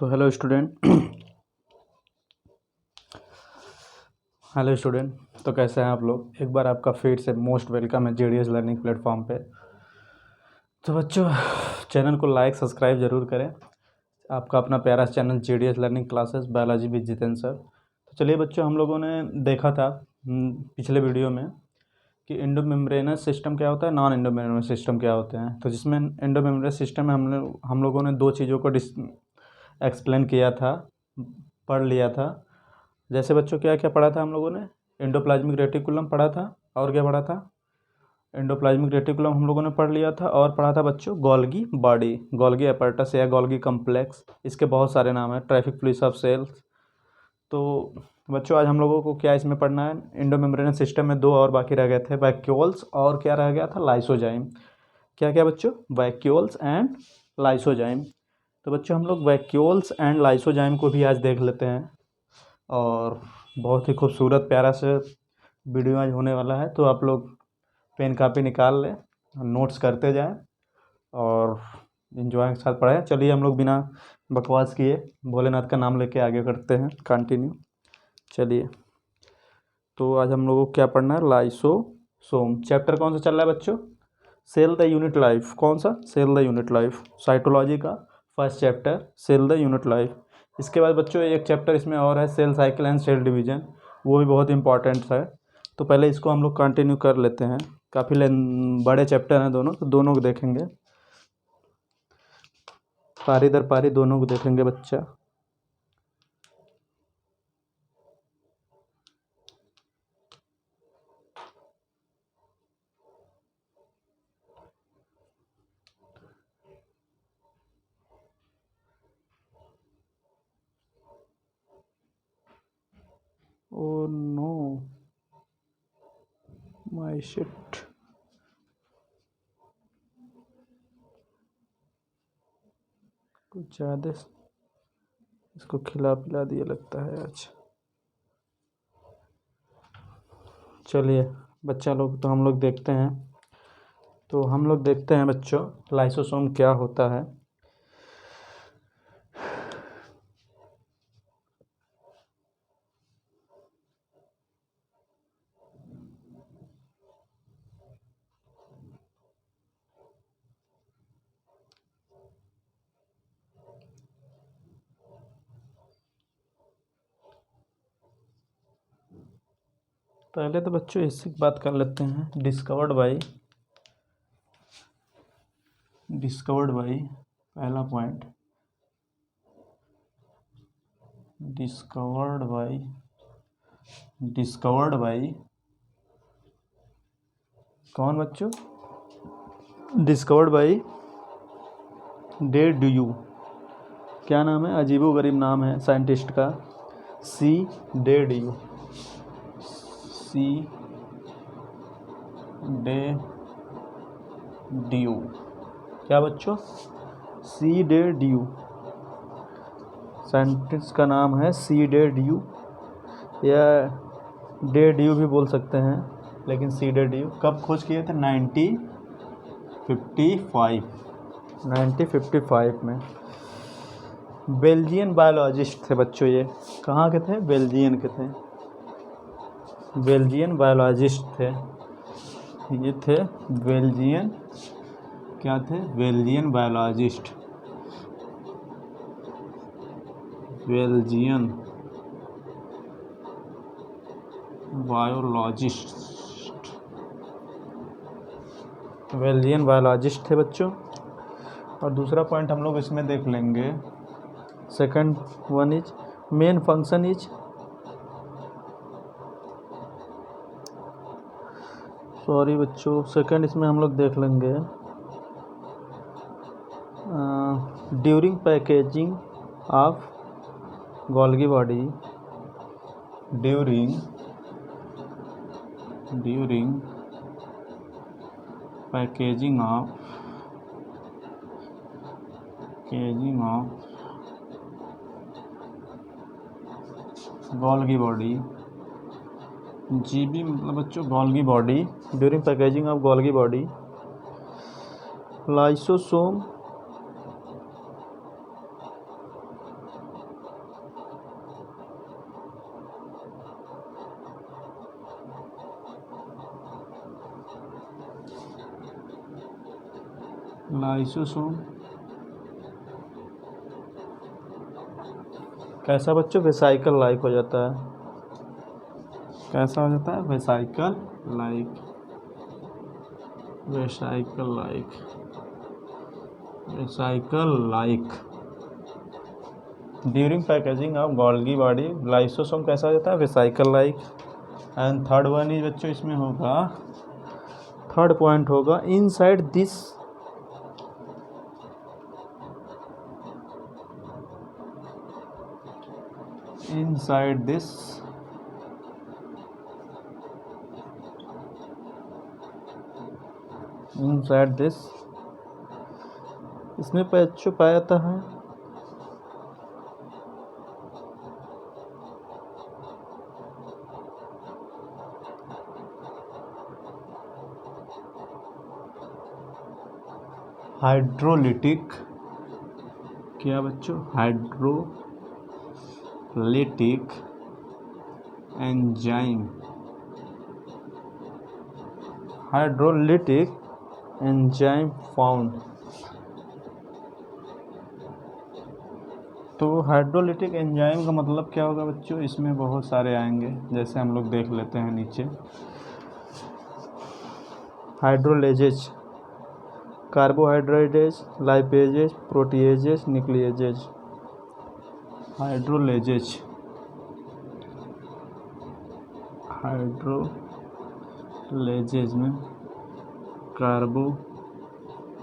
तो hello student तो कैसे हैं आप लोग। एक बार आपका फिर से मोस्ट वेलकम है जेडीएस लर्निंग प्लेटफॉर्म पे। तो बच्चों, चैनल को लाइक सब्सक्राइब ज़रूर करें। आपका अपना प्यारा channel JDS learning classes biology with Jitendra sir. तो चलिए बच्चों, हम लोगों ने देखा था पिछले वीडियो में कि एंडोमेम्ब्रेनस सिस्टम क्या होता है, नॉन एंडोमेम्ब्रेनस सिस्टम क्या होते हैं। तो जिसमें एंडोमेम्ब्रेनस सिस्टम में हम लोगों ने दो चीज़ों को एक्सप्लेन किया था, पढ़ लिया था। जैसे बच्चों क्या क्या पढ़ा था हम लोगों ने, एंडोप्लाज्मिक रेटिकुलम पढ़ा था, और क्या पढ़ा था, एंडोप्लाज्मिक रेटिकुलम हम लोगों ने पढ़ लिया था, और पढ़ा था बच्चों गोल्गी बॉडी, गोल्गी एपर्टस या गोल्गी कम्प्लेक्स, इसके बहुत सारे नाम हैं, ट्रैफिक पुलिस ऑफ सेल्स। तो बच्चों आज हम लोगों को क्या इसमें पढ़ना है, एंडोमेम्ब्रेनस सिस्टम में दो और बाकी रह गए थे, वैक्यूल्स और क्या रह गया था, लाइसोजाइम। क्या क्या बच्चों, वैक्यूल्स एंड लाइसोजाइम। तो बच्चों हम लोग वैक्यूल्स एंड लाइसोजाइम को भी आज देख लेते हैं, और बहुत ही खूबसूरत प्यारा से वीडियो आज होने वाला है। तो आप लोग पेन कापी निकाल लें, नोट्स करते जाएं और एंजॉय के साथ पढ़ें। चलिए हम लोग बिना बकवास किए भोलेनाथ का नाम लेके आगे करते हैं कंटिन्यू। चलिए, तो आज हम लोगों को क्या पढ़ना है, लाइसोसोम। चैप्टर कौन सा चल रहा है बच्चों, सेल द यूनिट लाइफ। कौन सा, cell the unit life, cytology का first chapter cell the unit life. इसके बाद बच्चों एक चैप्टर इसमें और है, cell cycle and cell division, वो भी बहुत इंपॉर्टेंट है। तो पहले इसको हम लोग कंटिन्यू कर लेते हैं, काफ़ी बड़े चैप्टर हैं दोनों, तो दोनों को देखेंगे, पारी दर पारी दोनों को देखेंगे बच्चा। ओ नो माय शिट, कुछ ज़्यादा इसको खिला पिला दिया लगता है आज। चलिए बच्चा लोग, तो हम लोग देखते हैं, बच्चों लाइसोसोम क्या होता है। पहले तो बच्चों इसकी बात कर लेते हैं, डिस्कवर्ड बाई पहला पॉइंट, डिस्कवर्ड बाई कौन बच्चों, डिस्कवर्ड बाई डे ड्यू। क्या नाम है, अजीबो गरीब नाम है साइंटिस्ट का, सी डे ड्यू, सी डे ड्यू। क्या बच्चों, सी डे ड्यू, साइंटिस्ट का नाम है सी डे ड्यू, या डे ड्यू भी बोल सकते हैं, लेकिन सी डे ड्यू। कब खोज किए थे, 1955 में। बेल्जियन बायोलॉजिस्ट थे बच्चों ये, कहाँ के थे, बेल्जियन के थे, बेल्जियन बायोलॉजिस्ट थे ये, थे बेल्जियन, क्या थे, बेल्जियन बायोलॉजिस्ट, बेल्जियन बायोलॉजिस्ट थे बच्चों। और दूसरा पॉइंट हम लोग इसमें देख लेंगे, second one is main function is, sorry बच्चों, सेकंड इसमें हम लोग देख लेंगे, during packaging of Golgi body, during packaging of Golgi body, GB मतलब बच्चों Golgi body, during packaging of Golgi body, lysosome lysosome कैसा बच्चों, वेसाइकल लाइक हो जाता है। कैसा हो जाता है, vesicle like, vesicle like, vesicle like. During packaging of Golgi body lysosome कैसा हो जाता है, vesicle like. And third one is बच्चों इसमें होगा, थर्ड पॉइंट होगा inside this, inside this inside this, इसमें बच्चों पाया जाता है हाइड्रोलिटिक, क्या बच्चों, hydrolytic enzyme, hydrolytic enzyme found. तो हाइड्रोलिटिक एंजाइम का मतलब क्या होगा बच्चों, इसमें बहुत सारे आएंगे, जैसे हम लोग देख लेते हैं नीचे। हाइड्रोलेजेज, कार्बोहाइड्रेटेज, लाइपेजेज, प्रोटीएजेज, न्यूक्लिएजेज। हाइड्रोलेजेज, हाइड्रोलेजेज में carbohydrase,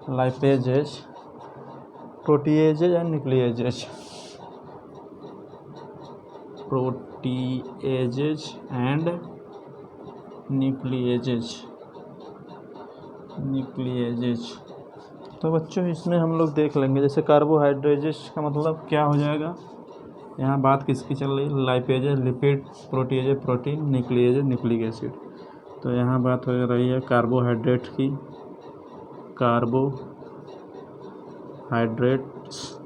lipases, proteases and न्यूक्लिएजेज, proteases and न्यूक्लिएजेज। तो बच्चों इसमें हम लोग देख लेंगे, जैसे कार्बोहाइड्रेजेज का मतलब क्या हो जाएगा, यहाँ बात किसकी चल रही है, lipases lipid, proteases protein, nucleases nucleic acid. तो यहाँ बात हो रही है कार्बोहाइड्रेट की, carbohydrates,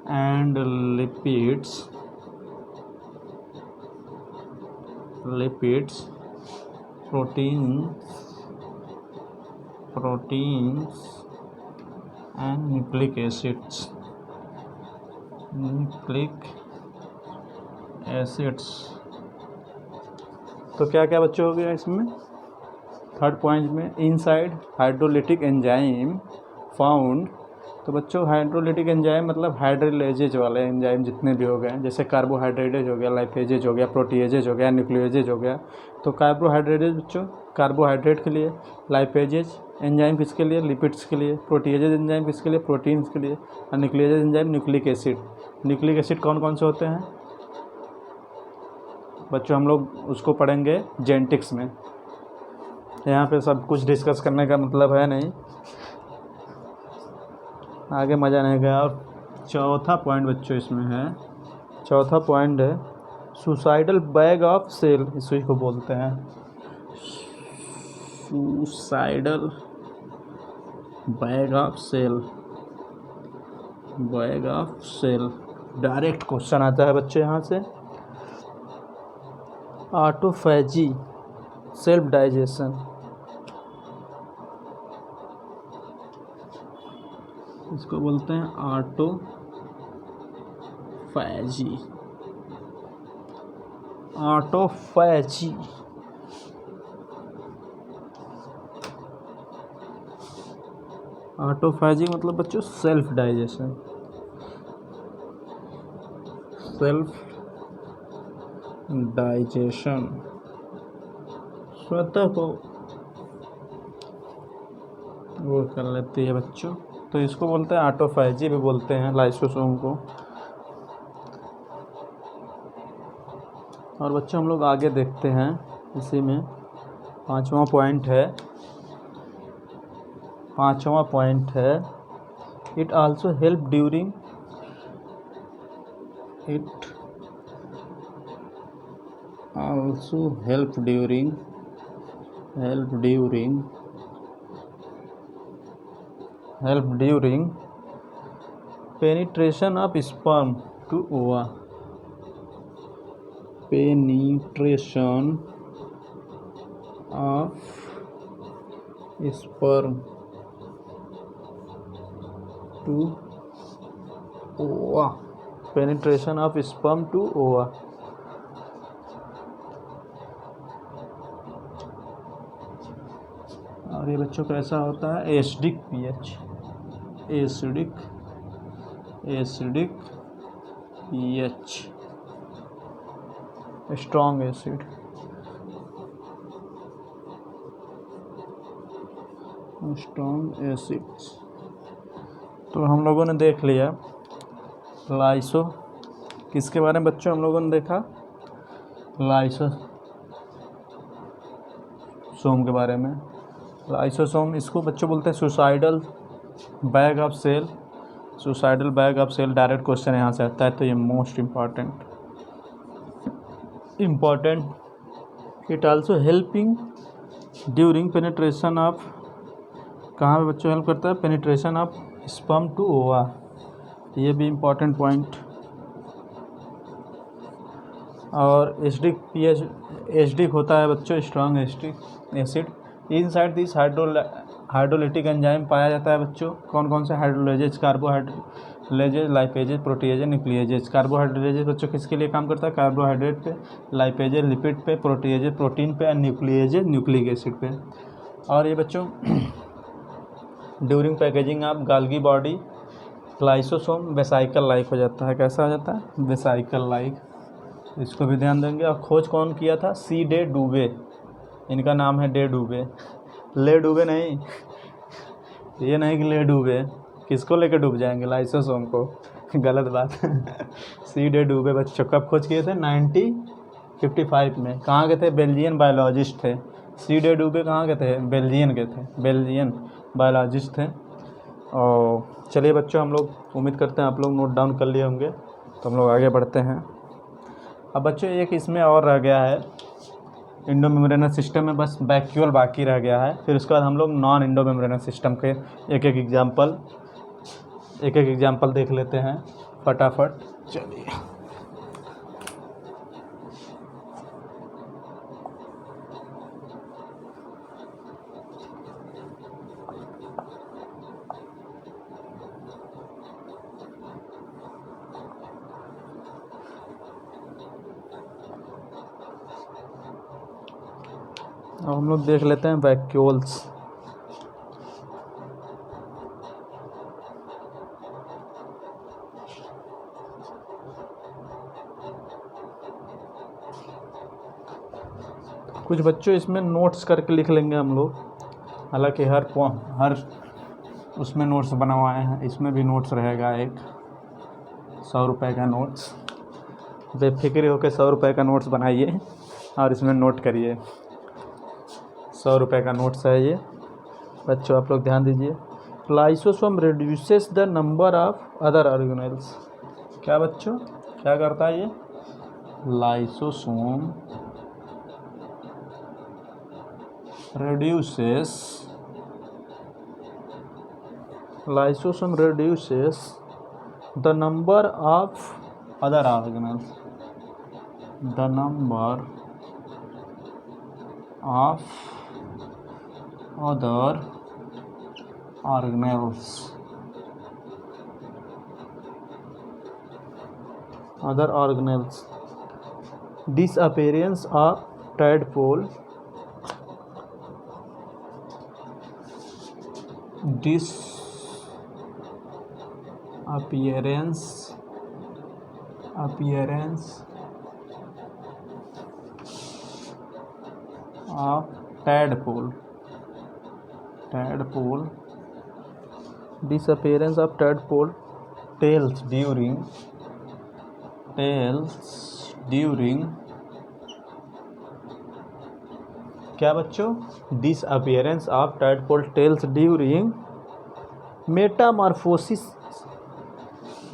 and lipids, proteins and nucleic acids, तो क्या क्या बच्चों हो गया इसमें, थर्ड पॉइंट में इनसाइड हाइड्रोलिटिक एंजाइम फाउंड। तो बच्चों हाइड्रोलिटिक एंजाइम मतलब हाइड्रोलेजेज वाले एंजाइम जितने भी हो गए, जैसे कार्बोहाइड्रेटेज हो गया, लाइपेजेज हो गया, प्रोटीएजेज हो गया, न्यूक्लियोजेज हो गया। तो कार्बोहाइड्रेटेज बच्चों कार्बोहाइड्रेट के लिए, लाइपेजेज एंजाइम किसके लिए, लिपिड्स के लिए, प्रोटीएजेज एंजाइम किसके लिए, प्रोटीन्स के लिए, और nucleases enzyme nucleic acid. Nucleic acid कौन कौन से होते हैं बच्चों, हम लोग उसको पढ़ेंगे जेनेटिक्स में, यहाँ पे सब कुछ डिस्कस करने का मतलब है नहीं, आगे मज़ा नहीं गया। और चौथा पॉइंट बच्चों इसमें है, चौथा पॉइंट है सुसाइडल बैग ऑफ सेल, इसी को बोलते हैं suicidal bag of cell. Direct question आता है बच्चे यहाँ से, ऑटोफैजी, सेल्फ डाइजेशन, इसको बोलते हैं ऑटोफैजी। ऑटोफैजी मतलब बच्चों सेल्फ डाइजेशन, स्वतः को वो कर लेती है बच्चों, तो इसको बोलते हैं ऑटोफैजी भी बोलते हैं लाइसोसोम को। और बच्चों हम लोग आगे देखते हैं, इसी में पांचवा पॉइंट है it also help during penetration of sperm to ova. Penetration of sperm to ova. Penetration of sperm to ova. और ये बच्चों कैसा होता है? Acidic pH, acidic pH, strong acid, तो हम लोगों ने देख लिया लाइसो, किसके बारे में बच्चों हम लोगों ने देखा? लाइसोसोम के बारे में। लाइसोसोम, इसको बच्चों बोलते हैं suicidal bag of cell. Direct question यहाँ से आता है, तो ये most important. It also helping during penetration of, कहाँ पे बच्चों हेल्प करता है? पेनिट्रेशन ऑफ स्पर्म टू ओवा। ये भी इम्पॉर्टेंट पॉइंट। और एसिडिक होता है बच्चों, strong acid. Inside this hydrolytic enzyme पाया जाता है बच्चों। कौन कौन से? हाइड्रोलेजेज, कार्बोहाइड्रोलेजेज, लाइपेजेज, प्रोटीएजेज, न्यूक्लिएजेज। कार्बोहाइड्रोलेजेज बच्चों किसके लिए काम करता है? कार्बोहाइड्रेट पे, लाइपेजेज लिपिड पे, प्रोटीएजेज प्रोटीन पे, और न्यूक्लिएजेज न्यूक्लिक एसिड पे। और ये बच्चों during packaging of Golgi body, lysosome vesicle like हो जाता है। कैसा हो जाता है? Vesicle like. इसको भी ध्यान देंगे। और खोज कौन किया था? सी डे डूबे, इनका नाम है डे डूबे। ले डूबे नहीं, ये नहीं कि ले डूबे, किसको लेकर डूब जाएंगे? लाइसोसोम को। गलत बात। सी डे डूबे बच्चों कब खोज किए थे? 1955 में। कहाँ के थे? बेल्जियन बायोलॉजिस्ट थे। सी डे डूबे कहाँ के थे? बेल्जियन बायोलॉजिस्ट थे। और चलिए बच्चों, हम लोग उम्मीद करते हैं आप लोग नोट डाउन कर लिए होंगे, तो हम लोग आगे बढ़ते हैं। अब बच्चों एक इसमें और रह गया है, इंडोमेम्ब्रेनस सिस्टम में बस वैक्यूल बाकी रह गया है। फिर उसके बाद हम लोग नॉन इंडोमेम्ब्रेनस सिस्टम के एक एक एग्जाम्पल देख लेते हैं फटाफट। चलिए, अब हम लोग देख लेते हैं वैक्यूल्स। कुछ बच्चों इसमें नोट्स करके लिख लेंगे हम लोग, हालांकि हर उसमें नोट्स बनवाए हैं, इसमें भी नोट्स रहेगा। एक 100 रुपये का नोट्स, बेफिक्र होकर 100 रुपये का नोट्स बनाइए और इसमें नोट करिए। 100 रुपये का नोट्स है ये बच्चों, आप लोग ध्यान दीजिए। Lysosome reduces the number of other organelles. क्या बच्चों, क्या करता है ये? Lysosome reduces the number of other organelles, the number of other organelles. Disappearance of tadpole, appearance of tadpole, disappearance of tadpole tails during क्या बच्चों? Disappearance of tadpole tails during metamorphosis,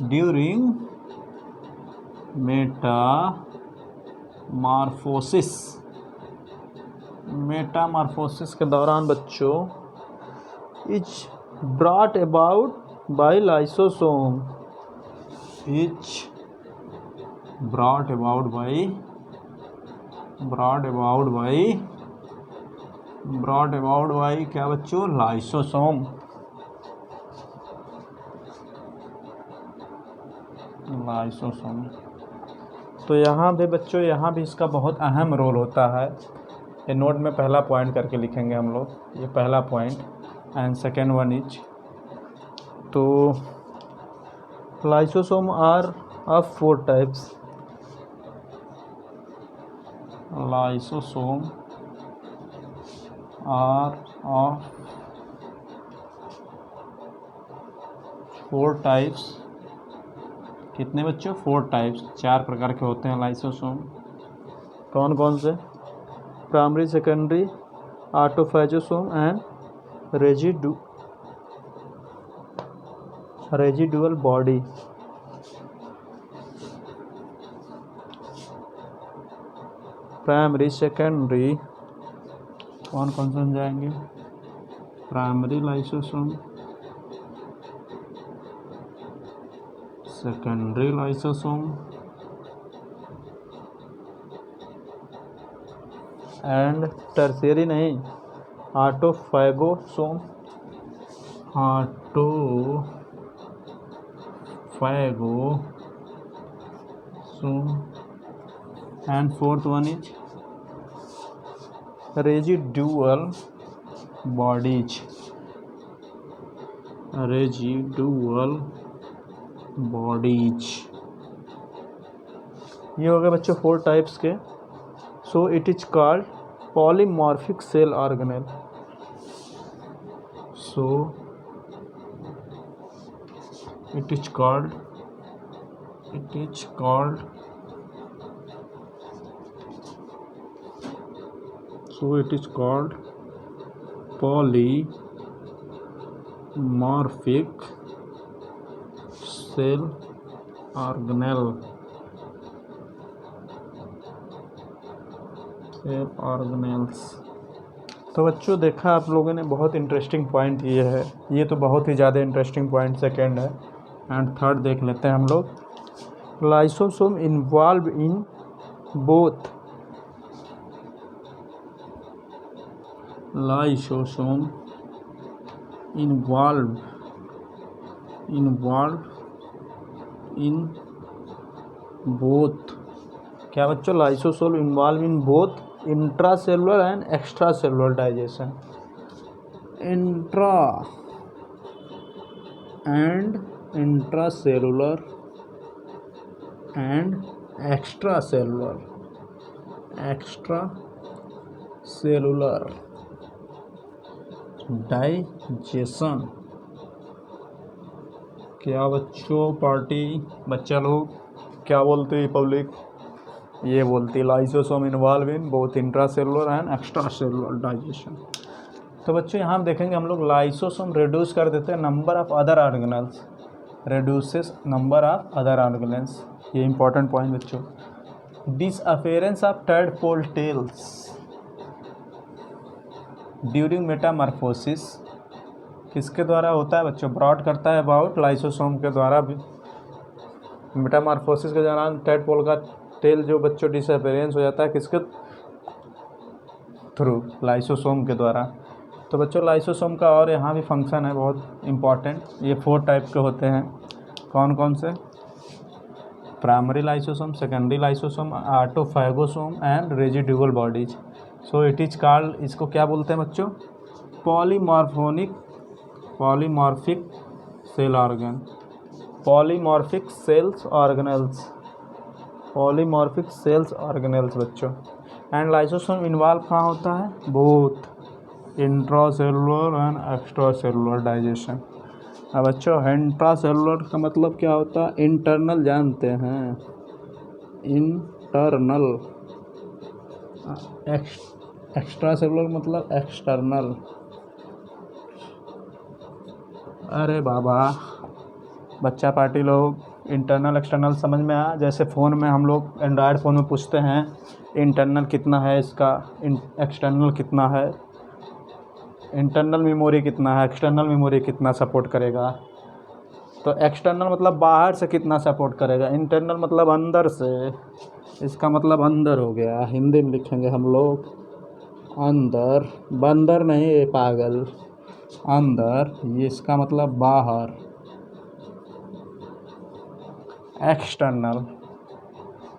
during metamorphosis, metamorphosis के दौरान बच्चों is brought about by lysosome, is brought about by क्या बच्चों? Lysosome, lysosome. तो यहाँ भी बच्चों, यहाँ भी इसका बहुत अहम रोल होता है। ये नोट में पहला पॉइंट करके लिखेंगे हम लोग, ये पहला point. And second one is, तो lysosome are of 4 types, lysosome are of 4 types. कितने बच्चों? 4 टाइप्स, 4 प्रकार के होते हैं लाइसोसोम। कौन कौन से? Primary, secondary, autophagosome and residual body. Primary, secondary, कौन कौन से जाएंगे? Primary lysosome, secondary lysosome and tertiary नहीं, autophagosome, and fourth one is residual bodies, ये हो गए बच्चों 4 टाइप्स के। So it is called polymorphic cell organelle, so it is called polymorphic cell organelles। तो बच्चों देखा आप लोगों ने, बहुत इंटरेस्टिंग पॉइंट ये है, ये तो बहुत ही ज़्यादा इंटरेस्टिंग पॉइंट सेकेंड है। एंड थर्ड देख लेते हैं हम लोग। Lysosome involve in both, lysosome involve in both, क्या बच्चों? Lysosome involve in both intracellular and extracellular digestion, intracellular and extracellular digestion. क्या बच्चों? पार्टी बच्चा लोग क्या बोलते हैं? पब्लिक ये बोलती, lysosome involve in both intracellular and extracellular digestion. तो बच्चों यहाँ देखेंगे हम लोग, लाइसोसोम रिड्यूस कर देते हैं number of other organelles, reduces number of other organelles। ये इंपॉर्टेंट पॉइंट बच्चों। Disappearance of tadpole tails during metamorphosis किसके द्वारा होता है बच्चों? ब्रॉट करता है अबाउट लाइसोसोम के द्वारा। मेटामॉर्फोसिस के दौरान टैडपोल का टेल जो बच्चों डिसअपियरेंस हो जाता है, किसके थ्रू? लाइसोसोम के द्वारा। तो बच्चों लाइसोसोम का और यहाँ भी फंक्शन है बहुत इम्पॉर्टेंट। ये 4 टाइप के होते हैं। कौन कौन से? Primary lysosome, secondary lysosome, autophagosome and residual bodies. So it is called, इसको क्या बोलते हैं बच्चों? Polymorphic cell organ, polymorphic cells organelles बच्चों। एंड लाइसोसोम इन्वॉल्व कहाँ होता है? Both intracellular and extracellular digestion. अब बच्चों इंट्रासेलुलर का मतलब क्या होता है? इंटरनल जानते हैं, इंटरनल। एक्स्ट्रा सेलुलर मतलब एक्सटर्नल। अरे बाबा, बच्चा पार्टी लोग इंटरनल एक्सटर्नल समझ में आया। जैसे फ़ोन में हम लोग एंड्रॉयड फ़ोन में पूछते हैं इंटरनल कितना है इसका, एक्सटर्नल कितना है, इंटरनल मेमोरी कितना है, एक्सटर्नल मेमोरी कितना सपोर्ट करेगा। तो एक्सटर्नल मतलब बाहर से कितना सपोर्ट करेगा, इंटरनल मतलब अंदर से। इसका मतलब अंदर हो गया। हिंदी में लिखेंगे हम लोग अंदर, बंदर नहीं ये पागल, अंदर। ये इसका मतलब बाहर। एक्सटर्नल,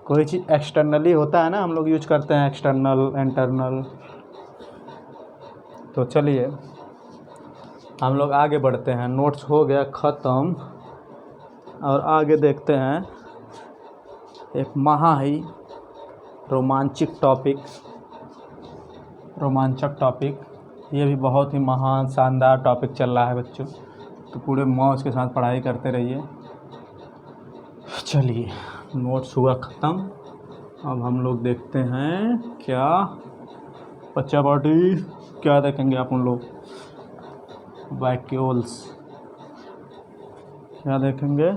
कोई चीज़ एक्सटर्नली होता है ना, हम लोग यूज करते हैं एक्सटर्नल इंटरनल। तो चलिए हम लोग आगे बढ़ते हैं। नोट्स हो गया ख़त्म और आगे देखते हैं एक महा ही रोमांचक टॉपिक। ये भी बहुत ही महान शानदार टॉपिक चल रहा है बच्चों, तो पूरे मौज के साथ पढ़ाई करते रहिए। चलिए नोट्स हुआ ख़त्म, अब हम लोग देखते हैं क्या बच्चा पार्टी क्या देखेंगे आप उन लोग। वैक्यूल्स क्या देखेंगे,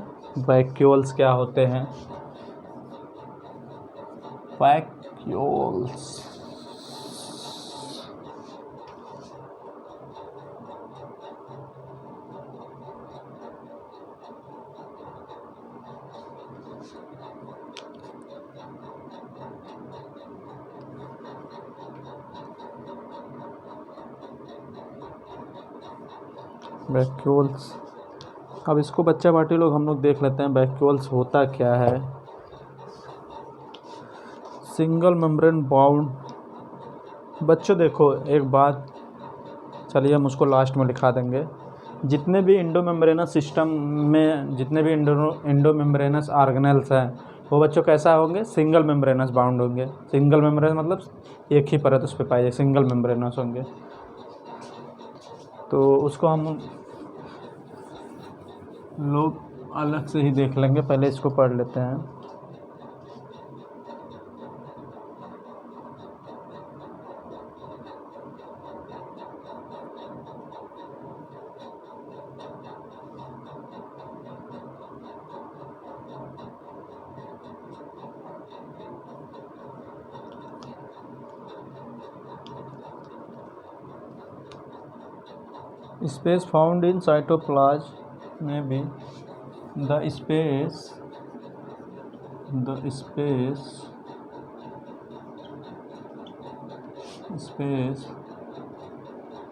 वैक्यूल्स क्या होते हैं। वैक्यूल्स वैक्यूल्स अब इसको बच्चा पार्टी लोग हम लोग देख लेते हैं वैक्यूल्स होता क्या है। Single membrane bound. बच्चों देखो एक बात, चलिए हम उसको लास्ट में लिखा देंगे। जितने भी इंडोमेम्ब्रेनस सिस्टम में जितने भी इंडोमेम्ब्रेनस ऑर्गेनेल्स हैं वो बच्चों कैसा होंगे, सिंगल मेम्ब्रेनस बाउंड होंगे। सिंगल मेम्ब्रेनस मतलब एक ही परत उस पर पाई जाए, सिंगल मेम्ब्रेनस होंगे। तो उसको हम लोग अलग से ही देख लेंगे, पहले इसको पढ़ लेते हैं। स्पेस फाउंड इन साइटोप्लाज्म में भी the space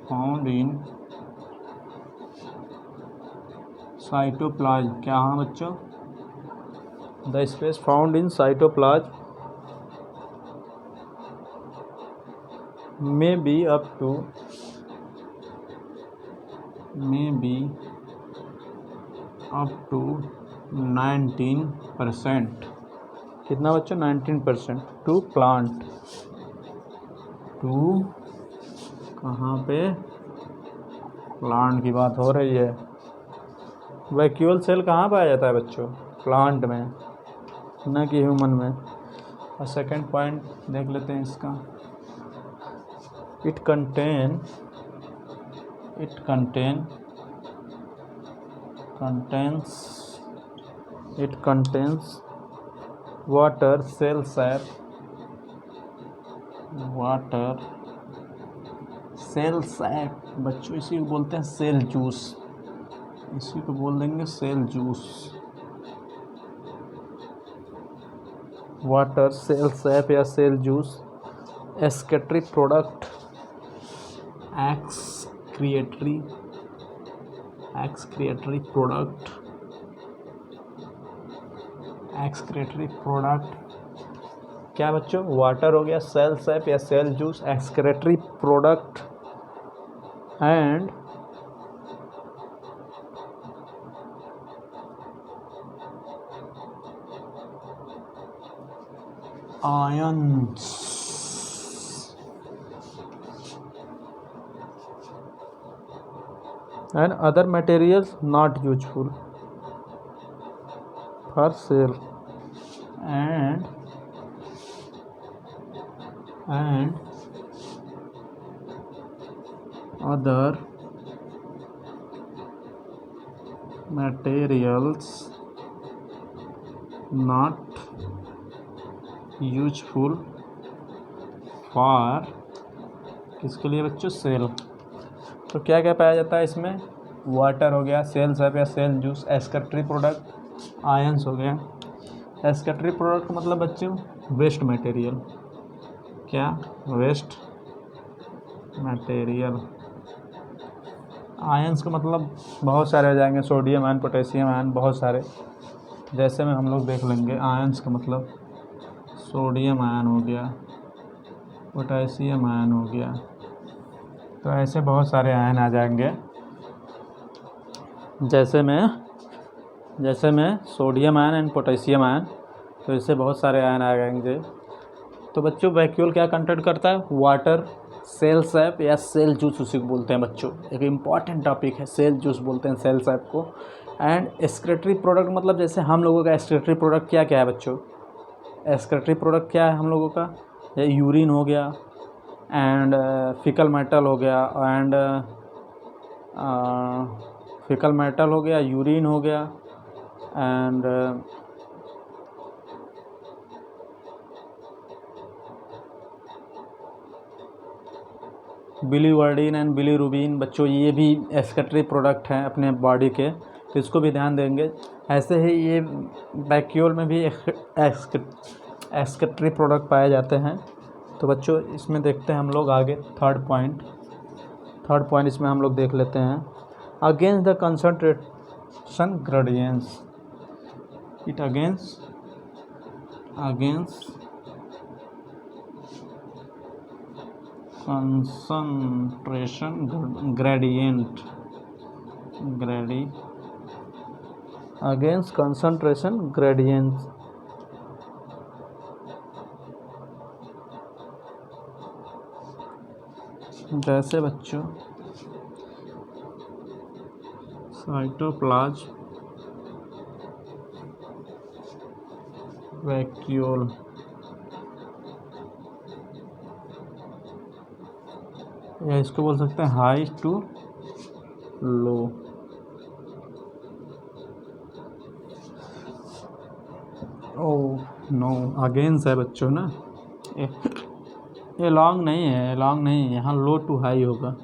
found in cytoplasm. क्या हाँ बच्चों, the space found in cytoplasm में बी अप टू 19%। कितना बच्चों, 19% टू प्लांट। टू कहाँ पे, प्लांट की बात हो रही है। वैक्यूल सेल कहाँ पाया जाता है बच्चों, प्लांट में, न कि ह्यूमन में। और सेकंड पॉइंट देख लेते हैं इसका। It contains water cell sap बच्चों, इसी को बोलते हैं सेल जूस, इसी को बोल देंगे cell juice. Water, cell sap या cell juice, excretory product, excretory product क्या बच्चों, वाटर हो गया, सेल सैप या cell juice, excretory product and ions and other materials not useful for sale and other materials not useful for किसके लिए बच्चों? Cell. तो क्या क्या पाया जाता है इसमें? वाटर हो गया, सेल सैप या cell juice, excretory product, ions हो गया। एस्कर्टरी प्रोडक्ट का मतलब बच्चों वेस्ट मटेरियल। क्या? Waste material. आयंस का मतलब बहुत सारे आ जाएंगे, सोडियम आयन, पोटेशियम आयन, बहुत सारे। जैसे में हम लोग देख लेंगे, आयंस का मतलब सोडियम आयन हो गया, पोटेशियम आयन हो गया, तो ऐसे बहुत सारे आयन आ जाएंगे। जैसे में sodium ion and potassium ion, तो इससे बहुत सारे आयन आ जाएंगे। तो बच्चों वैक्यूल क्या कंटेंट करता है? वाटर, सेल सैप या सेल जूस उसी को बोलते हैं बच्चों। एक इम्पॉर्टेंट टॉपिक है, सेल जूस बोलते हैं सेल सैप को। एंड एक्सक्रीटरी प्रोडक्ट मतलब जैसे हम लोगों का एक्सक्रीटरी प्रोडक्ट क्या क्या है बच्चों? एक्सक्रीटरी प्रोडक्ट क्या है हम लोगों का? यूरिन हो गया, एंड फिकल मेटल हो गया, एंड फिकल मेटल हो गया, यूरिन हो गया, एंड बिलीवर्डिन एंड बिलीरुबिन बच्चों, ये भी एक्सक्रीटरी प्रोडक्ट हैं अपने बॉडी के, तो इसको भी ध्यान देंगे। ऐसे ही ये वैक्यूल में भी एक्सक्रीटरी प्रोडक्ट पाए जाते हैं। तो बच्चों इसमें देखते हैं हम लोग आगे थर्ड पॉइंट इसमें हम लोग देख लेते हैं। Against the concentration gradients, it against concentration gradient against concentration gradients। जैसे बच्चों साइटोप्लाज्म, वैक्यूल, या इसको बोल सकते हैं high to low. Oh no, against है बच्चों ना, ये लॉन्ग नहीं है, यहाँ लो टू हाई होगा।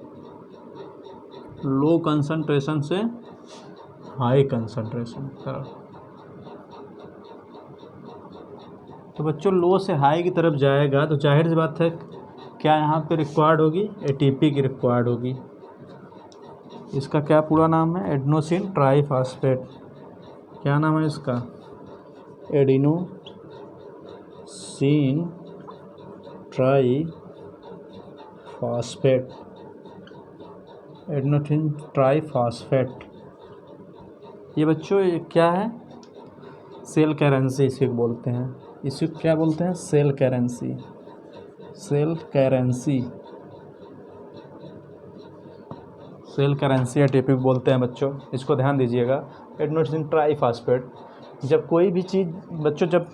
लो कंसंट्रेशन से हाई कंसंट्रेशन। तो बच्चों लो से हाई की तरफ जाएगा तो जाहिर सी बात है क्या यहाँ पे रिक्वायर्ड होगी? एटीपी की रिक्वायर्ड होगी। इसका क्या पूरा नाम है? Adenosine triphosphate. क्या नाम है इसका? Adenosine triphosphate. Adenosine triphosphate. ये बच्चों ये क्या है? सेल करेंसी इसे बोलते हैं। इसे क्या बोलते हैं? Cell currency. Cell currency ATP बोलते हैं बच्चों, इसको ध्यान दीजिएगा। Adenosine triphosphate. जब कोई भी चीज़ बच्चों, जब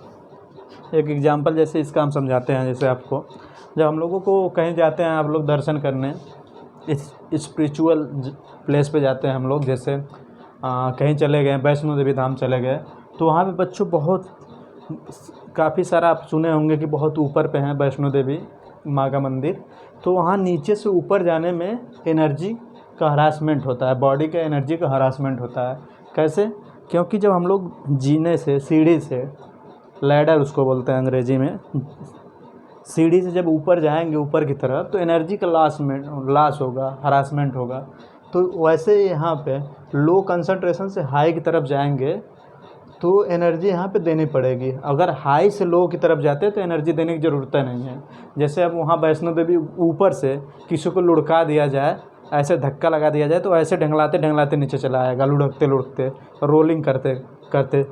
एक एग्जांपल जैसे इसका हम समझाते हैं, जैसे आपको जब हम लोगों को कहीं जाते हैं आप लोग दर्शन करने, इस स्पिरिचुअल प्लेस पे जाते हैं हम लोग, जैसे कहीं चले गए, वैष्णो देवी धाम चले गए, तो वहाँ पे बच्चों बहुत काफ़ी सारा आप सुने होंगे कि बहुत ऊपर पे हैं वैष्णो देवी माँ का मंदिर। तो वहाँ नीचे से ऊपर जाने में एनर्जी का हरासमेंट होता है, बॉडी का एनर्जी का हरासमेंट होता है। कैसे? क्योंकि जब हम लोग जीने से, सीढ़ी से, लैडर उसको बोलते हैं अंग्रेजी में, सीढ़ी से जब ऊपर जाएंगे ऊपर की तरफ, तो एनर्जी का लॉस होगा, हरासमेंट होगा। तो वैसे यहाँ पे लो कंसंट्रेशन से हाई की तरफ जाएंगे तो एनर्जी यहाँ पे देनी पड़ेगी। अगर हाई से लो की तरफ जाते हैं तो एनर्जी देने की ज़रूरत नहीं है। जैसे अब वहाँ वैष्णो देवी ऊपर से किसी को लुढ़का दिया जाए, ऐसे धक्का लगा दिया जाए, तो ऐसे ढंगलाते नीचे चला आएगा, लुढ़कते रोलिंग करते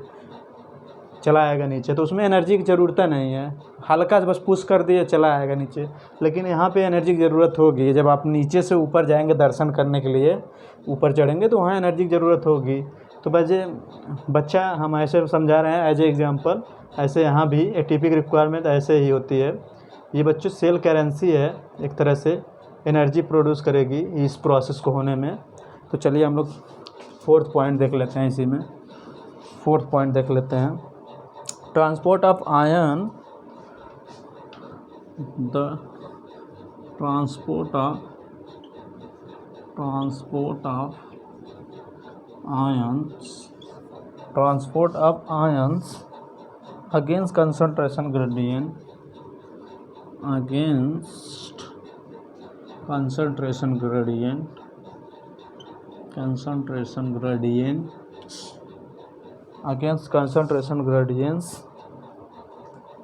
चला आएगा नीचे, तो उसमें एनर्जी की ज़रूरत नहीं है। हल्का से बस पुश कर दिए, चला आएगा नीचे। लेकिन यहाँ पे एनर्जी की ज़रूरत होगी। जब आप नीचे से ऊपर जाएंगे दर्शन करने के लिए, ऊपर चढ़ेंगे, तो वहाँ एनर्जी की ज़रूरत होगी। तो बच्चा हम ऐसे समझा रहे हैं एज ए एग्जांपल, ऐसे यहाँ भी एटीपी की रिक्वायरमेंट ऐसे ही होती है। ये बच्चों सेल करेंसी है एक तरह से, एनर्जी प्रोड्यूस करेगी इस प्रोसेस को होने में। तो चलिए हम लोग फोर्थ पॉइंट देख लेते हैं इसी में। फोर्थ पॉइंट देख लेते हैं, transport of ion, the transport of ions against concentration gradients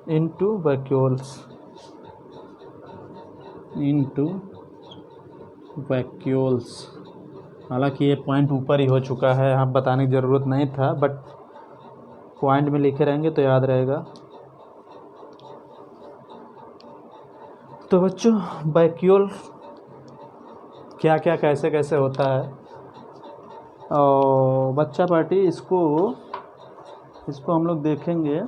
into vacuoles। हालांकि ये पॉइंट ऊपर ही हो चुका है, यहाँ बताने की ज़रूरत नहीं था, बट पॉइंट में लिखे रहेंगे तो याद रहेगा। तो बच्चों वैक्यूल क्या क्या कैसे कैसे होता है, और बच्चा पार्टी इसको हम लोग देखेंगे।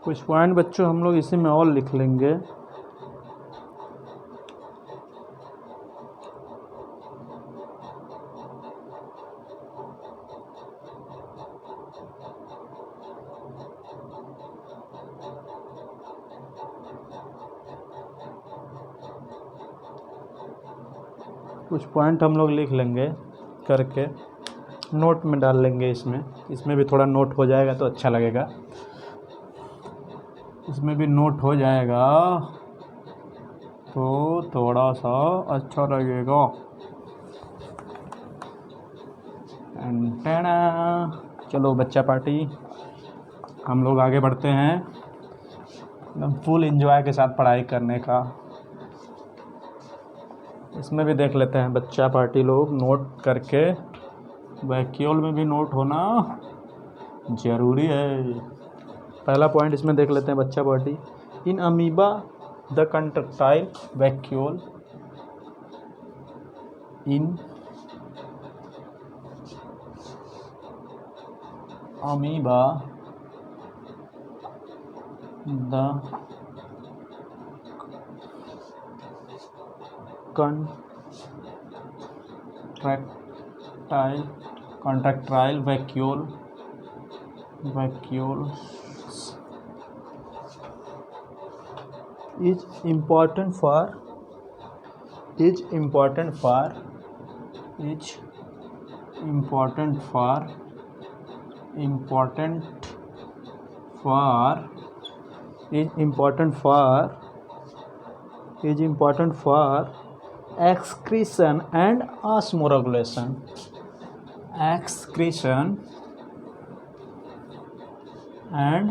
कुछ पॉइंट बच्चों हम लोग इसी में और लिख लेंगे। कुछ पॉइंट हम लोग लिख लेंगे करके, नोट में डाल लेंगे। इसमें भी थोड़ा नोट हो जाएगा तो अच्छा लगेगा, इसमें भी नोट हो जाएगा तो थोड़ा सा अच्छा लगेगा। एंटेना। चलो बच्चा पार्टी हम लोग आगे बढ़ते हैं, एकदम फुल एंजॉय के साथ पढ़ाई करने का। इसमें भी देख लेते हैं बच्चा पार्टी लोग नोट करके, वैक्यूल में भी नोट होना ज़रूरी है। पहला पॉइंट इसमें देख लेते हैं बच्चा party, in amoeba the contractile vacuole, in amoeba the contractile vacuole is important for excretion and osmoregulation. Excretion and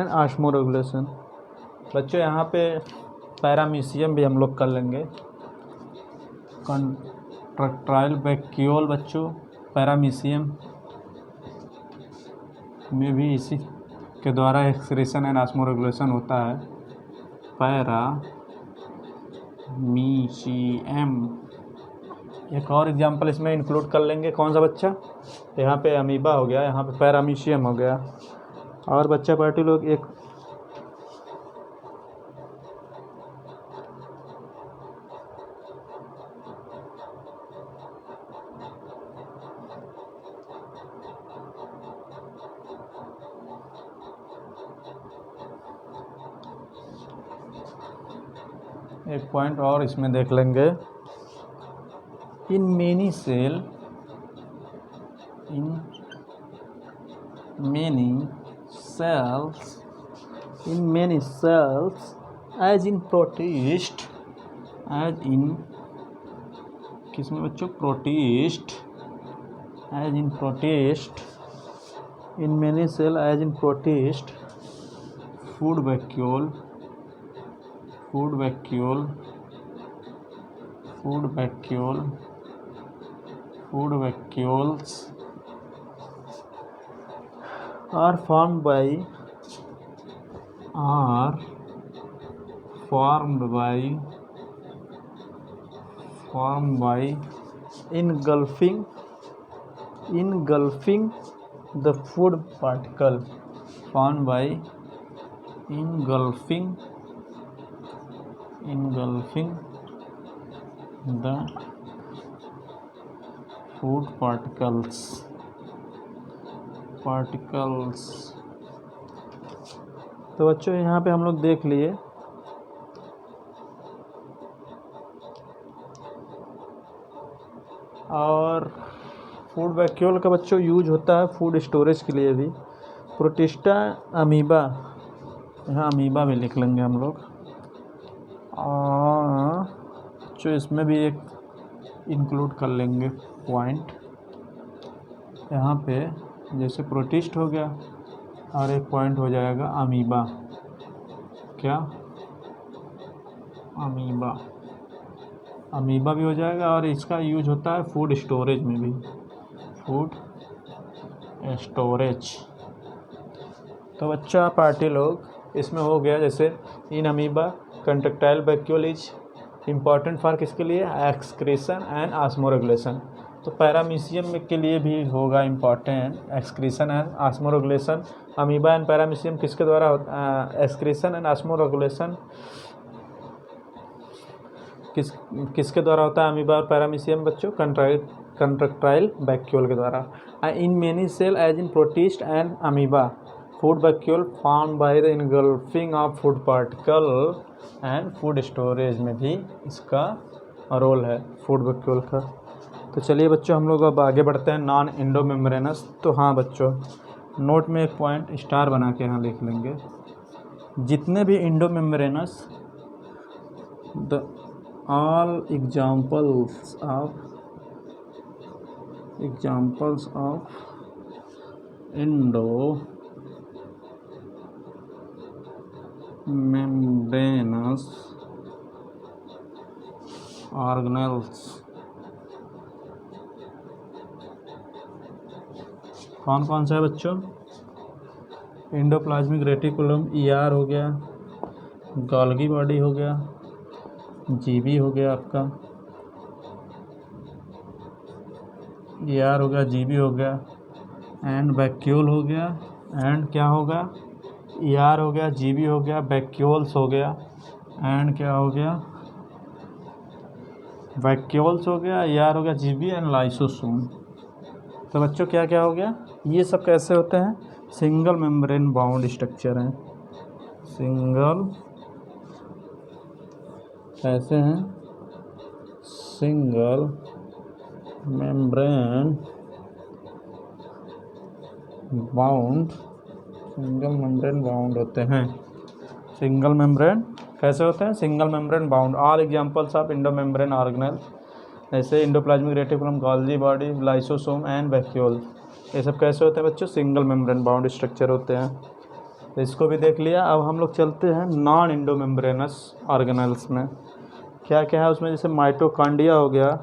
osmoregulation. बच्चों यहाँ पे पैरामीशियम भी हम लोग कर लेंगे। कंट्रैक्टाइल वैक्यूल बच्चों, पैरामीशियम में भी इसी के द्वारा एक्सक्रीशन एंड ऑस्मोरेगुलेशन होता है। पैरामीशियम एक और एग्जांपल इसमें इंक्लूड कर लेंगे, कौन सा बच्चा, यहाँ पे अमीबा हो गया, यहाँ पे पैरामीशियम हो गया। और बच्चा पार्टी लोग एक पॉइंट और इसमें देख लेंगे, in many cell as in protist, as in किसमें बच्चों, protist, as in protist, in many cell as in protist, food vacuole, food vacuoles are formed by engulfing the food particle, formed by engulfing the food particles। तो बच्चों यहाँ पे हम लोग देख लिए और फूड वैक्यूल का बच्चों यूज होता है फूड स्टोरेज के लिए भी। प्रोटिस्टा अमीबा, यहाँ अमीबा भी लिख लेंगे हम लोग। और जो इसमें भी एक इंक्लूड कर लेंगे पॉइंट, यहाँ पे जैसे प्रोटिस्ट हो गया और एक पॉइंट हो जाएगा अमीबा। क्या, अमीबा भी हो जाएगा और इसका यूज होता है फूड स्टोरेज में भी, फूड स्टोरेज। तो बच्चा पार्टी लोग इसमें हो गया, जैसे in amoeba contractile vacuole is important for किसके लिए, एक्सक्रीशन एंड ऑस्मोरेगुलेशन। तो पैरामीशियम के लिए भी होगा important, excretion and osmoregulation. Amoeba and paramecium किसके द्वारा होता है, एक्सक्रीशन एंड ऑस्मोरेगुलेशन किसके द्वारा होता है, अमीबा और पैरामीशियम बच्चों, कंट्रैक्टाइल वैक्यूल के द्वारा। In many cell as in protist and amoeba, food vacuole formed by the engulfing of food particle and food storage में भी इसका रोल है फूड वैक्यूल का। तो चलिए बच्चों हम लोग अब आगे बढ़ते हैं नॉन एंडोमेम्ब्रेनस। तो हाँ बच्चों, नोट में एक पॉइंट स्टार बना के यहाँ लिख लेंगे, जितने भी endomembranes, the all examples of endomembranes organelles, कौन कौन सा है बच्चों, एंडोप्लाज्मिक रेटिकुलम ER हो गया, गोल्गी बॉडी हो गया, GB हो गया आपका, ER हो गया, GB हो गया, एंड वैक्यूल हो गया, एंड क्या होगा, ER हो गया, GB हो गया, वैक्यूल्स हो गया, एंड क्या हो गया, वैक्यूल्स हो गया, ER हो गया, GB एंड लाइसोसोम। तो बच्चों क्या क्या हो गया, ये सब कैसे होते हैं, सिंगल मेम्ब्रेन बाउंड स्ट्रक्चर हैं, सिंगल कैसे हैं, सिंगल मेम्ब्रेन बाउंड होते हैं। सिंगल मेम्ब्रेन कैसे होते हैं, single membrane bound. All examples of endomembrane organelle, जैसे endoplasmic reticulum, Golgi body, lysosome and vacuole, ये सब कैसे होते हैं बच्चों, सिंगल मेम्ब्रेन बाउंड स्ट्रक्चर होते हैं। तो इसको भी देख लिया। अब हम लोग चलते हैं नॉन एंडोमेम्ब्रेनस ऑर्गेनेल्स में, क्या क्या है उसमें, जैसे माइटोकॉन्ड्रिया हो गया,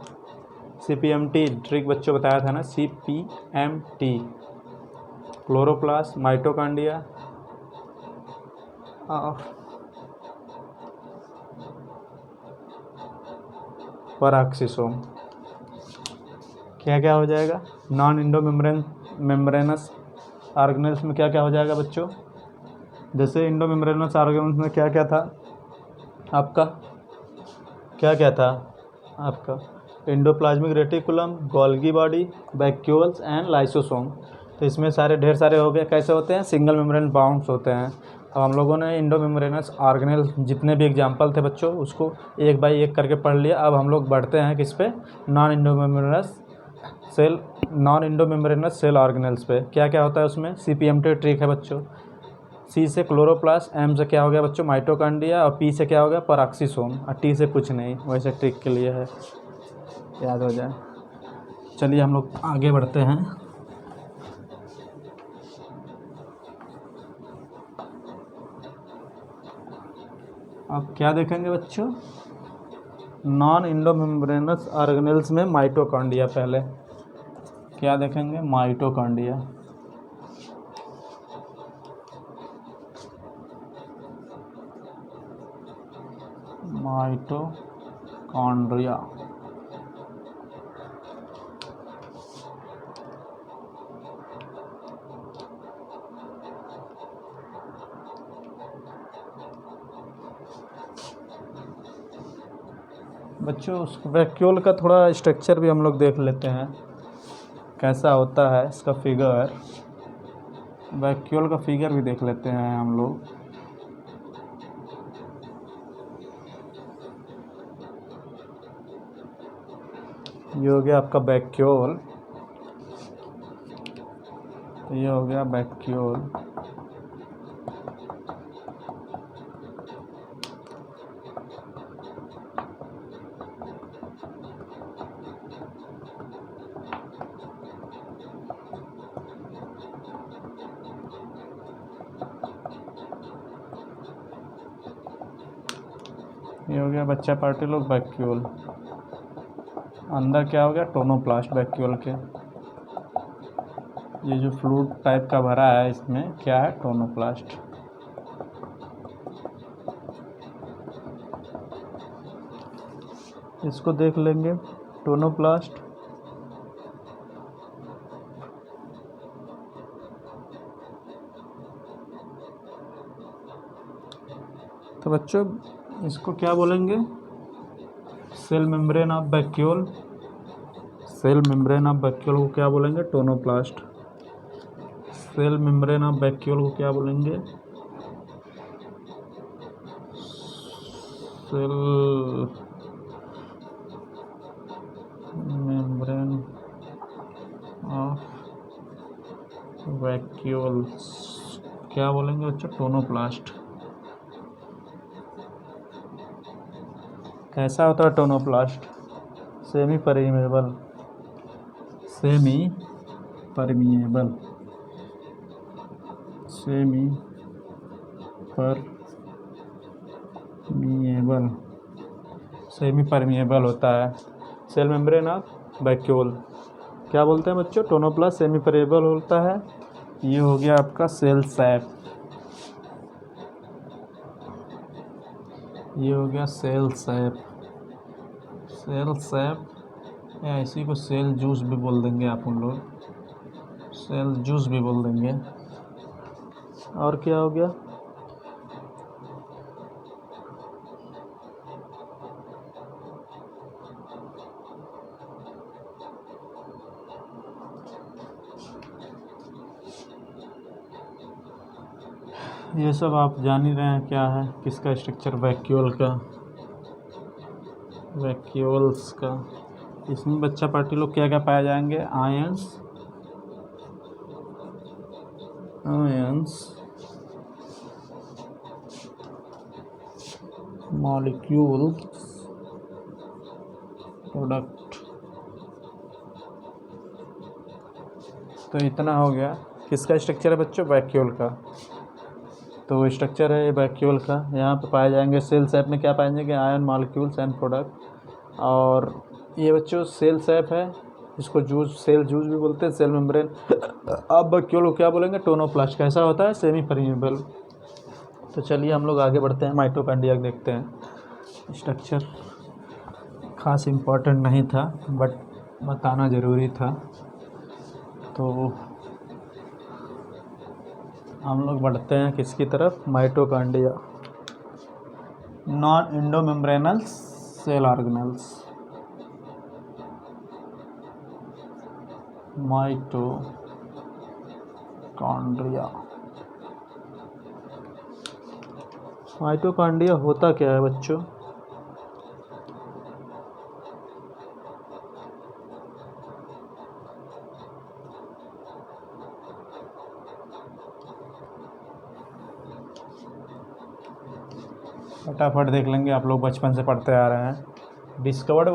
CPMT ट्रिक बच्चों बताया था ना, CPMT, क्लोरोप्लास्ट, माइटोकॉन्ड्रिया, पैराक्सिसोम, क्या क्या हो जाएगा, नॉन इंडो मेम्ब्रेनस ऑर्गेनेल्स में क्या क्या हो जाएगा बच्चों। जैसे इंडो मेम्ब्रेनस ऑर्गेनेल्स में क्या क्या था आपका, क्या क्या था आपका, endoplasmic reticulum, Golgi body, vacuoles and lysosome. तो इसमें सारे ढेर सारे हो गए, कैसे होते हैं, सिंगल मेम्ब्रेन बाउंड्स होते हैं। अब हम लोगों ने इंडो मेम्ब्रेनस ऑर्गेनेल जितने भी एग्जाम्पल थे बच्चों उसको एक बाई एक करके पढ़ लिया। अब हम लोग बढ़ते हैं किस पे, non endo membranous cell organelles पे। क्या क्या होता है उसमें, CPMT ट्रिक है बच्चों। C से क्लोरोप्लास्ट, M से क्या हो गया बच्चों, माइटोकॉन्ड्रिया, और P से क्या हो गया, पेरोक्सिसोम, और T से कुछ नहीं, वैसे ट्रिक के लिए है, याद हो जाए। चलिए हम लोग आगे बढ़ते हैं। अब क्या देखेंगे बच्चों, नॉन इंडो मेम्ब्रेनस ऑर्गेनेल्स में माइटोकॉन्ड्रिया। पहले क्या देखेंगे, माइटोकॉन्ड्रिया। माइटोकॉन्ड्रिया बच्चों, उस वैक्यूल का थोड़ा स्ट्रक्चर भी हम लोग देख लेते हैं कैसा होता है इसका फिगर। वैक्यूल का फिगर भी देख लेते हैं हम लोग। ये हो गया आपका वैक्यूल, ये हो गया वैक्यूल। ये हो गया बच्चा पार्टी लोग वैक्यूल। अंदर क्या हो गया, टोनोप्लास्ट वैक्यूल के। ये जो फ्लूइड टाइप का भरा है इसमें क्या है, टोनोप्लास्ट। इसको देख लेंगे, टोनोप्लास्ट। तो बच्चों इसको क्या बोलेंगे, cell membrane of vacuole. Cell membrane of vacuole को क्या बोलेंगे, tonoplast. Cell membrane of vacuole को क्या बोलेंगे, सेल मेम्ब्रेन ऑफ वैक्यूल्स क्या बोलेंगे बच्चों, टोनोप्लास्ट। कैसा होता है tonoplast, semi permeable, semi permeable, semi permeable, semi permeable होता है सेल मेम्ब्रेन ऑफ वैक्यूल। क्या बोलते हैं बच्चों, टोनोप्लास्ट सेमी परमिएबल होता है। ये हो गया आपका सेल सैप, ये हो गया सेल सैप। सेल सैप या इसी को सेल जूस भी बोल देंगे आप उन लोग, सेल जूस भी बोल देंगे। और क्या हो गया, ये सब आप जान ही रहे हैं क्या है, किसका स्ट्रक्चर, वैक्यूल का, वैक्यूल्स का। इसमें बच्चा पार्टी लोग क्या क्या पाए जाएंगे, आयंस, मॉलिक्यूल्स, प्रोडक्ट। तो इतना हो गया, किसका स्ट्रक्चर है बच्चों, वैक्यूल का। तो स्ट्रक्चर है ये वैक्यूल का। यहाँ पे पाए जाएंगे सेल सैप में क्या पाए जाएंगे, आयन, मॉलिक्यूल्स एंड प्रोडक्ट। और ये बच्चों सेल सैप है, इसको जूस, सेल जूस भी बोलते हैं, सेल मेम्ब्रेन। अब वैक्यूल को क्या बोलेंगे, टोनोप्लास्ट। कैसा होता है, सेमी परमिएबल। तो चलिए हम लोग आगे बढ़ते हैं, माइटोकॉन्ड्रिया देखते हैं। स्ट्रक्चर खास इम्पोर्टेंट नहीं था बट बताना ज़रूरी था। तो हम लोग बढ़ते हैं किसकी तरफ, mitochondria, non endomembranal cell organelles. Mitochondria, mitochondria होता क्या है बच्चों? फटाफट देख लेंगे, आप लोग बचपन से पढ़ते आ रहे हैं। Discovered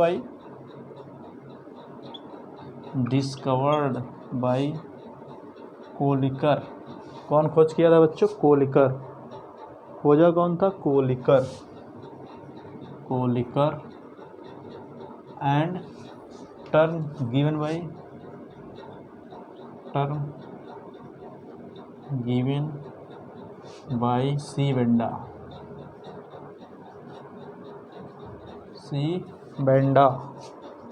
by Kolliker. कौन खोज किया था बच्चों? कोलिकर। खोजा कौन था? Kolliker. And term given by C Benda.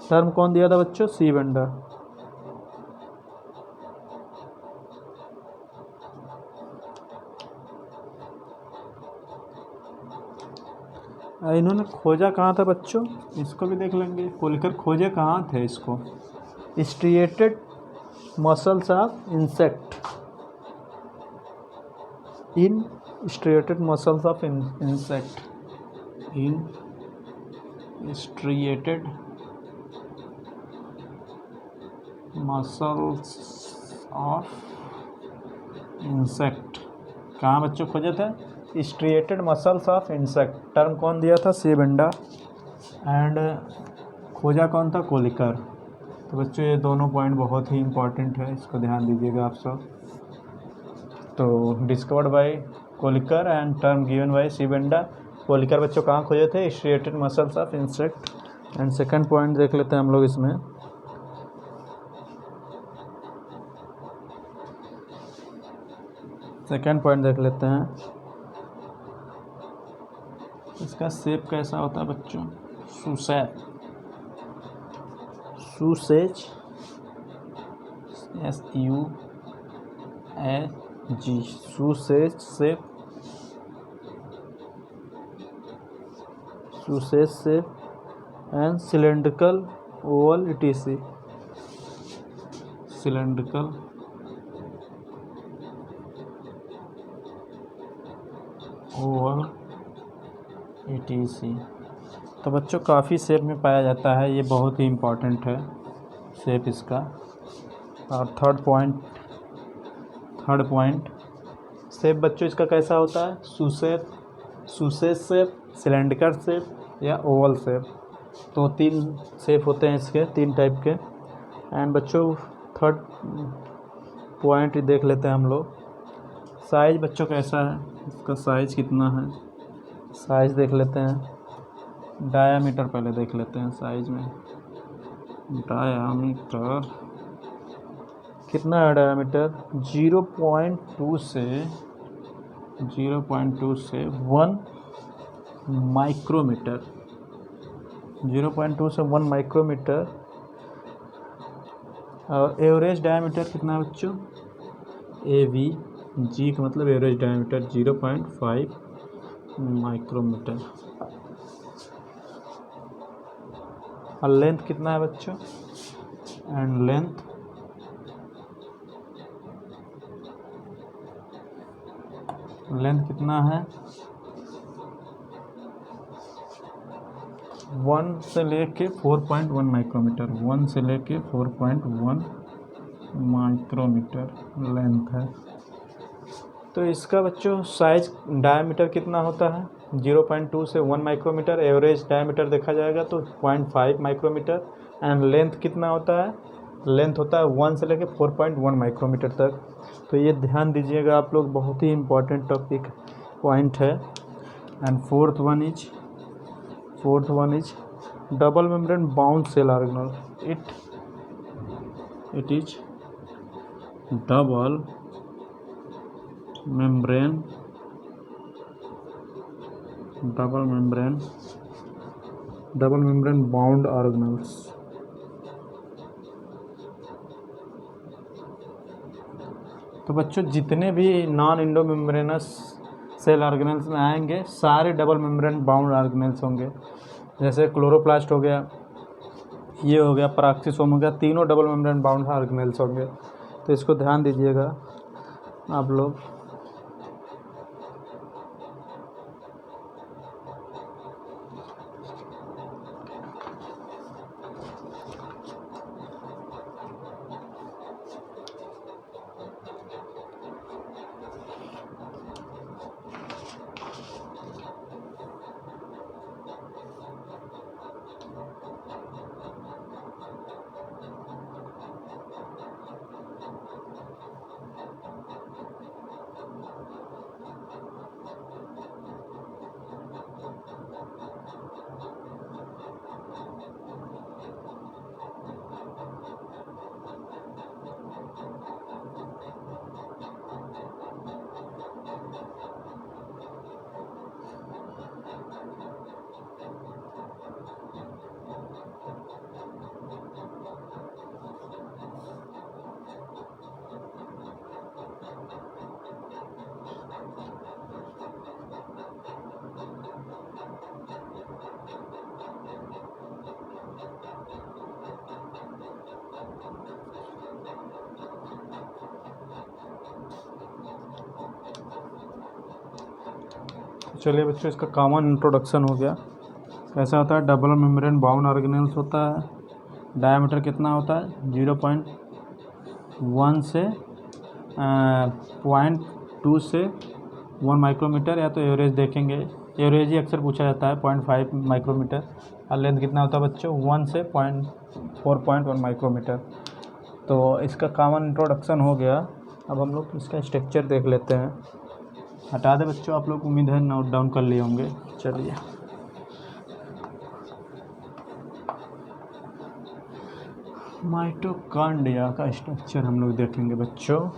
टर्म कौन दिया था बच्चों? C Benda. इन्होंने खोजा कहाँ था बच्चों? इसको भी देख लेंगे। कोलिकर खोजे कहाँ थे इसको? Striated muscles of insect, in striated muscles of insect, in striated muscles of insect. कहाँ बच्चों खोजे थे? Striated muscles of insect. Term कौन दिया था? सी बेंडा। एंड खोजा कौन था? कोलिकर। तो बच्चों ये दोनों पॉइंट बहुत ही इम्पॉर्टेंट है, इसको ध्यान दीजिएगा आप सब। तो discovered by Kolliker and term given by C Benda. Kolliker बच्चों कहाँ खोजे थे? Striated muscles of insect. And second point देख लेते हैं हम लोग इसमें। सेकंड पॉइंट देख लेते हैं, इसका शेप कैसा होता है बच्चों? Sausage, SUAG, sausage shape and cylindrical oval ETC, cylindrical oval ETC। तो बच्चों काफ़ी शेप में पाया जाता है, ये बहुत ही इम्पोर्टेंट है शेप इसका। और थर्ड पॉइंट शेप बच्चों इसका कैसा होता है? सुसेज शेप, सिलेंडर शेप या ओवल शेप। तो 3 शेप होते हैं इसके, 3 टाइप के। एंड बच्चों थर्ड पॉइंट देख लेते हैं हम लोग। साइज बच्चों कैसा है? इसका साइज कितना है? साइज देख लेते हैं। डायामीटर पहले देख लेते हैं। साइज में डायामीटर कितना है? डायामीटर 0.2 से 1 माइक्रोमीटर। 0.2 से 1 माइक्रोमीटर। और एवरेज डायामीटर कितना है बच्चों? AVG का मतलब एवरेज डायामीटर 0.5 माइक्रोमीटर। और लेंथ कितना है बच्चों? एंड लेंथ कितना है? 1 से लेके 4.1 माइक्रोमीटर। 1 से लेके 4.1 माइक्रोमीटर लेंथ है। तो इसका बच्चों साइज डायमीटर कितना होता है? 0.2 से 1 माइक्रोमीटर। एवरेज डायमीटर देखा जाएगा तो 0.5 माइक्रोमीटर। एंड लेंथ कितना होता है? लेंथ होता है 1 से लेकर 4.1 माइक्रोमीटर तक। तो ये ध्यान दीजिएगा आप लोग, बहुत ही इम्पोर्टेंट टॉपिक पॉइंट है। And fourth one is double membrane bound cell organelle. It is double membrane bound organelles. तो बच्चों जितने भी non endo membranous cell organelles में आएंगे सारे डबल मेम्ब्रेन बाउंड ऑर्गेनेल्स होंगे। जैसे क्लोरोप्लास्ट हो गया, ये हो गया, पराक्सीसोम हो गया, तीनों डबल मेम्ब्रेन बाउंड ऑर्गेनेल्स होंगे। तो इसको ध्यान दीजिएगा आप लोग। चलिए बच्चों, इसका कॉमन इंट्रोडक्शन हो गया। कैसा होता है? डबल मेम्ब्रेन बाउंड ऑर्गेनेल्स होता है। डायमीटर कितना होता है? 0.1 से 0.2 से 1 माइक्रोमीटर, या तो एवरेज देखेंगे, एवरेज ही अक्सर पूछा जाता है, 0.5 माइक्रोमीटर। और लेंथ कितना होता है बच्चों? 1 से 4.1 माइक्रोमीटर। तो इसका कॉमन इंट्रोडक्शन हो गया। अब हम लोग इसका स्ट्रक्चर देख लेते हैं। हटा दे बच्चों, आप लोग उम्मीद है नोट डाउन कर लिए होंगे। चलिए, माइटोकॉन्ड्रिया का स्ट्रक्चर हम लोग देखेंगे बच्चों।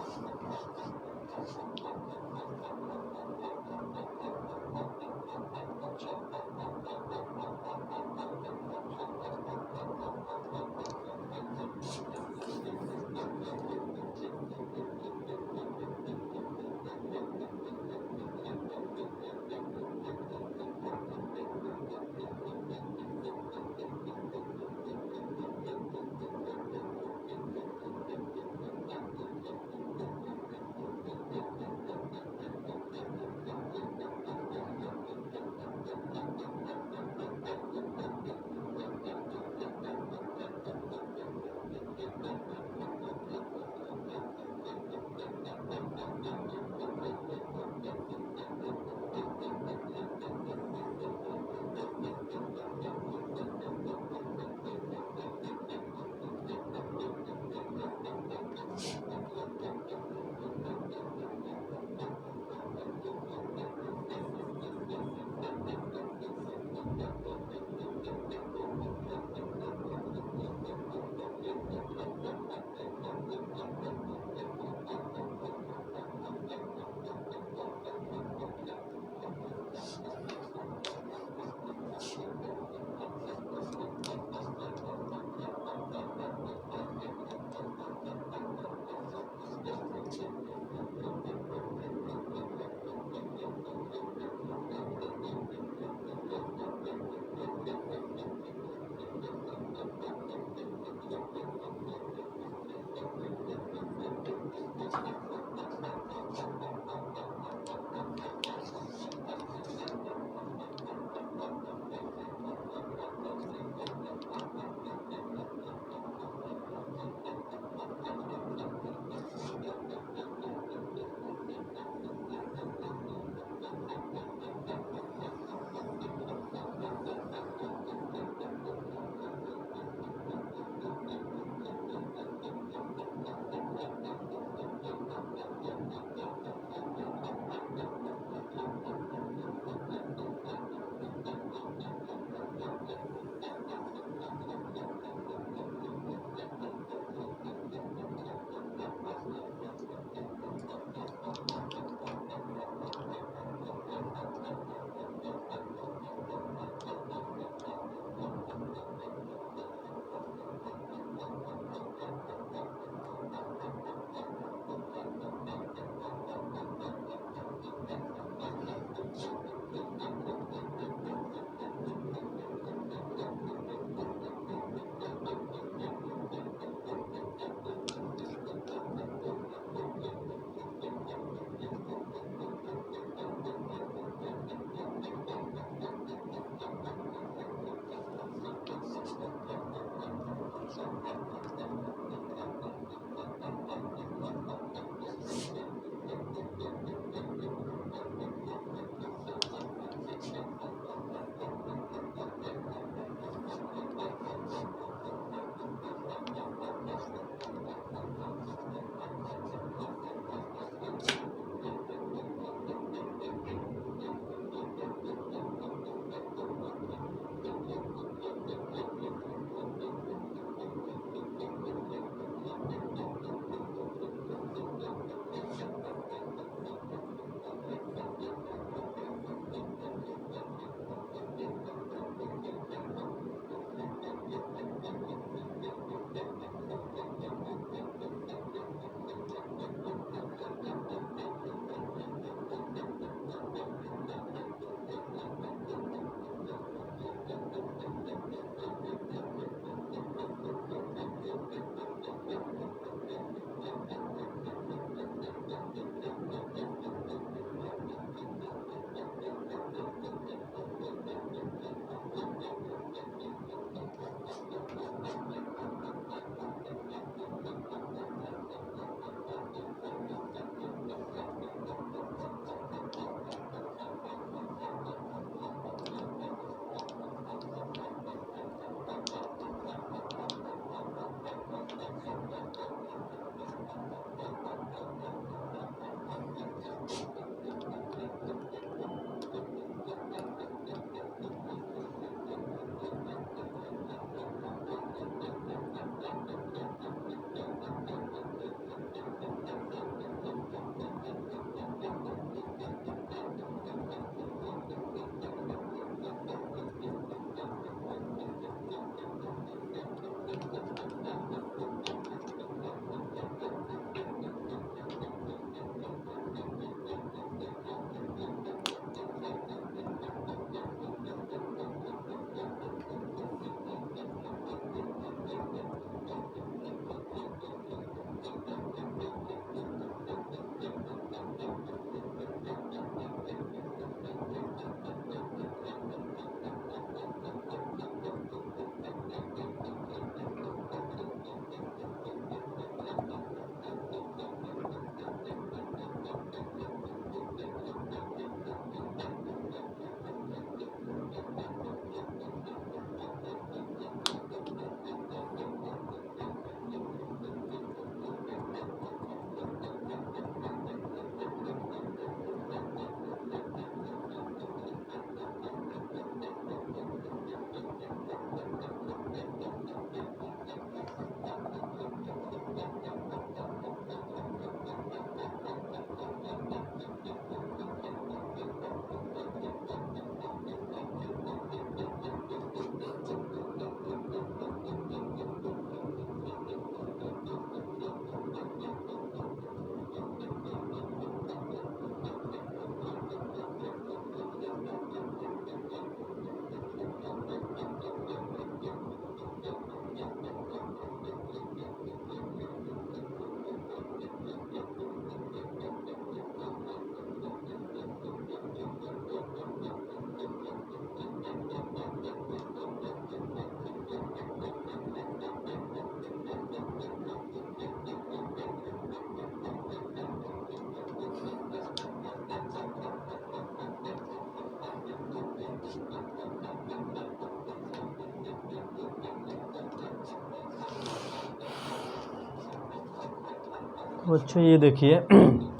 बच्चों ये देखिए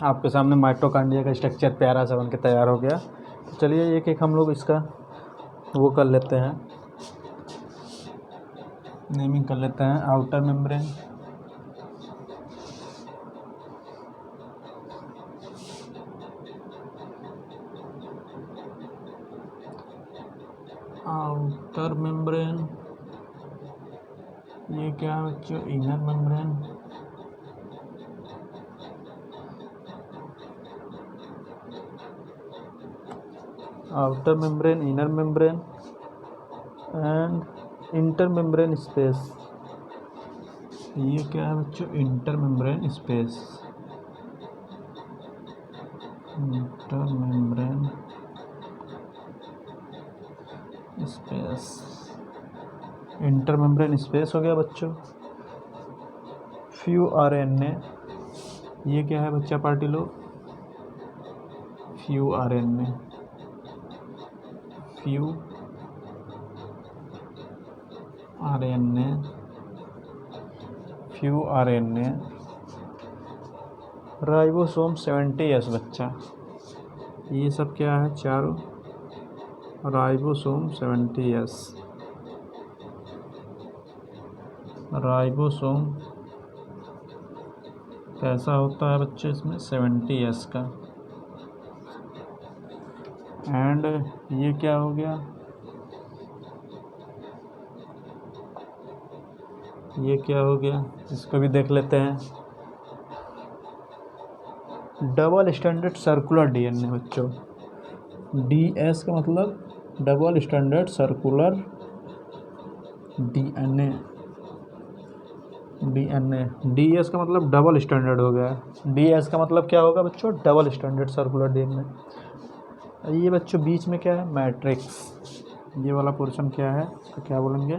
आपके सामने माइटोकॉन्ड्रिया का स्ट्रक्चर प्यारा सा बन के तैयार हो गया। तो चलिए एक एक हम लोग इसका वो कर लेते हैं, नेमिंग कर लेते हैं। आउटर मेम्ब्रेन, आउटर मेम्ब्रेन, ये क्या है बच्चों, inner membrane, outer membrane, inner membrane and inter membrane space. ये क्या है बच्चों, inter membrane space, inter membrane space, inter membrane space हो गया बच्चों। फ्यू आरएनए, ये क्या है बच्चा पार्टी लोग, few RNA, few RNA, few RNA, ribosome 70S बच्चा, ये सब क्या है चारों, राइबोसोम 70S, राइबोसोम कैसा होता है बच्चे इसमें 70S का। एंड ये क्या हो गया, ये क्या हो गया, इसको भी देख लेते हैं। डबल स्टैंडर्ड सर्कुलर डीएनए बच्चों, डीएस का मतलब double standard circular DNA, DNA, DS का मतलब डबल स्टैंडर्ड हो गया। डीएस का मतलब क्या होगा बच्चों, डबल स्टैंडर्ड सर्कुलर डीएनए। ये बच्चों बीच में क्या है, मैट्रिक्स, ये वाला पोर्शन क्या है, तो क्या बोलेंगे,